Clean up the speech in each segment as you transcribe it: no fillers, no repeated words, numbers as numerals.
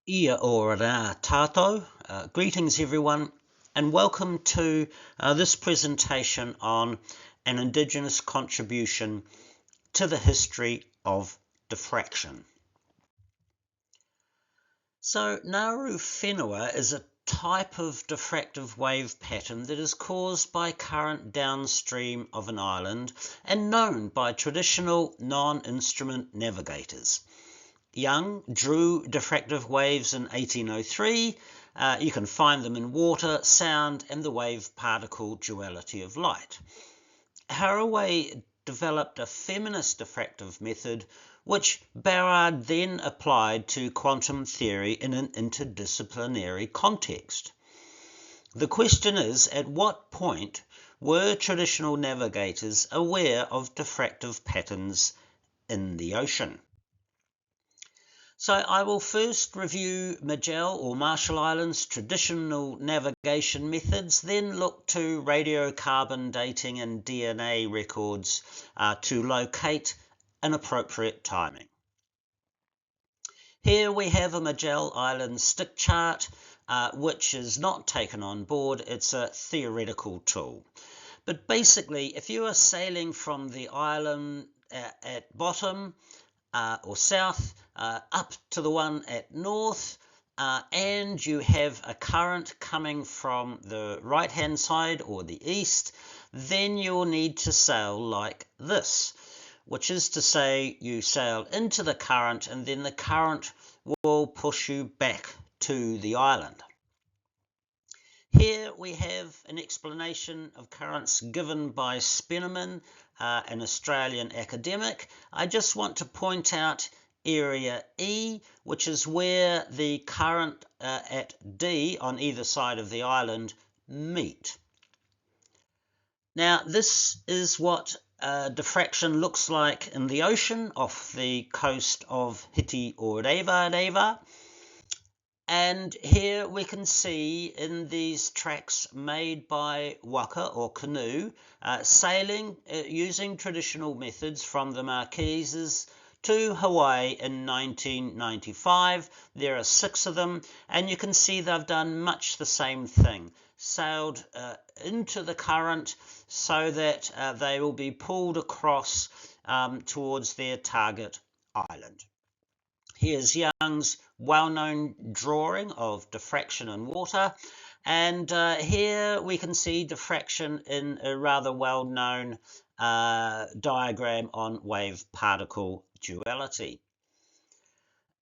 Ia ora tātou. Greetings everyone and welcome to this presentation on an Indigenous contribution to the history of diffraction. So Nauru whenua is a type of diffractive wave pattern that is caused by current downstream of an island and known by traditional non-instrument navigators. Young drew diffractive waves in 1803. You can find them in water, sound, and the wave-particle duality of light. Haraway developed a feminist diffractive method, which Barrard then applied to quantum theory in an interdisciplinary context. The question is, at what point were traditional navigators aware of diffractive patterns in the ocean? So I will first review Magellan or Marshall Islands' traditional navigation methods, then look to radiocarbon dating and DNA records to locate an appropriate timing. Here we have a Magellan Island stick chart, which is not taken on board. It's a theoretical tool. But basically, if you are sailing from the island at bottom or south, up to the one at north, and you have a current coming from the right hand side or the east, then you'll need to sail like this, which is to say you sail into the current and then the current will push you back to the island. Here we have an explanation of currents given by Spenneman, an Australian academic. I just want to point out area E, which is where the current at D on either side of the island meet. Now this is what diffraction looks like in the ocean off the coast of Hiti or Rewa. And here we can see in these tracks made by waka or canoe, sailing using traditional methods from the Marquesas to Hawaii in 1995. There are 6 of them, and you can see they've done much the same thing. Sailed into the current so that they will be pulled across towards their target island. Here's Young's well-known drawing of diffraction in water, and here we can see diffraction in a rather well-known diagram on wave-particle duality.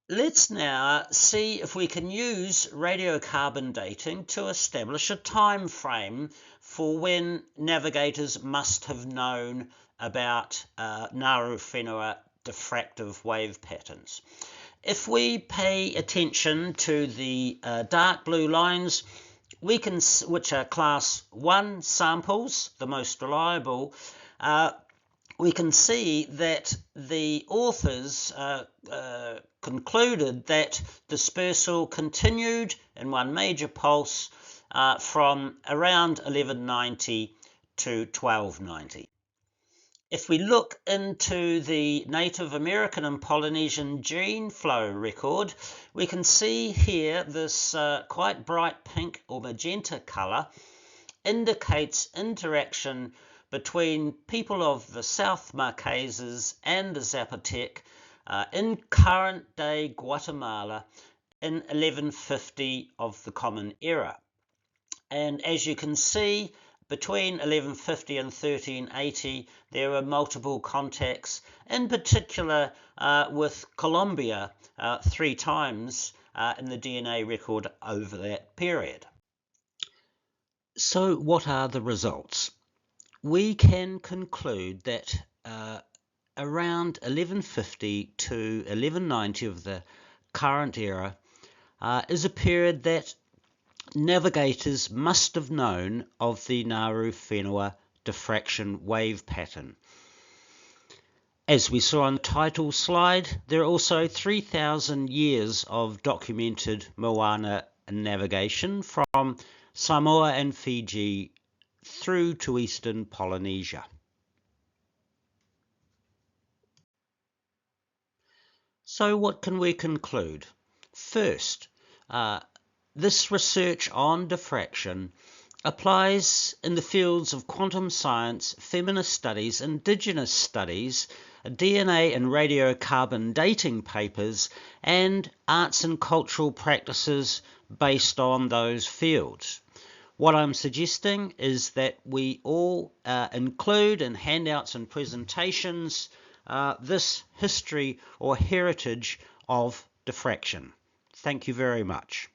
Let's now see if we can use radiocarbon dating to establish a time frame for when navigators must have known about Nauru whenua diffractive wave patterns. If we pay attention to the dark blue lines, we can, which are class 1 samples, the most reliable, we can see that the authors concluded that dispersal continued in one major pulse from around 1190 to 1290. If we look into the Native American and Polynesian gene flow record, we can see here this quite bright pink or magenta color indicates interaction between people of the South Marquesas and the Zapotec in current-day Guatemala in 1150 of the Common Era. And as you can see, between 1150 and 1380, there were multiple contacts, in particular with Colombia 3 times in the DNA record over that period. So what are the results? We can conclude that around 1150 to 1190 of the current era is a period that navigators must have known of the Nauru whenua diffraction wave pattern. As we saw on the title slide, there are also 3,000 years of documented moana navigation from Samoa and Fiji through to eastern Polynesia. So what can we conclude? First, This research on diffraction applies in the fields of quantum science, feminist studies, Indigenous studies, DNA and radiocarbon dating papers, and arts and cultural practices based on those fields. What I'm suggesting is that we all include in handouts and presentations this history or heritage of diffraction. Thank you very much.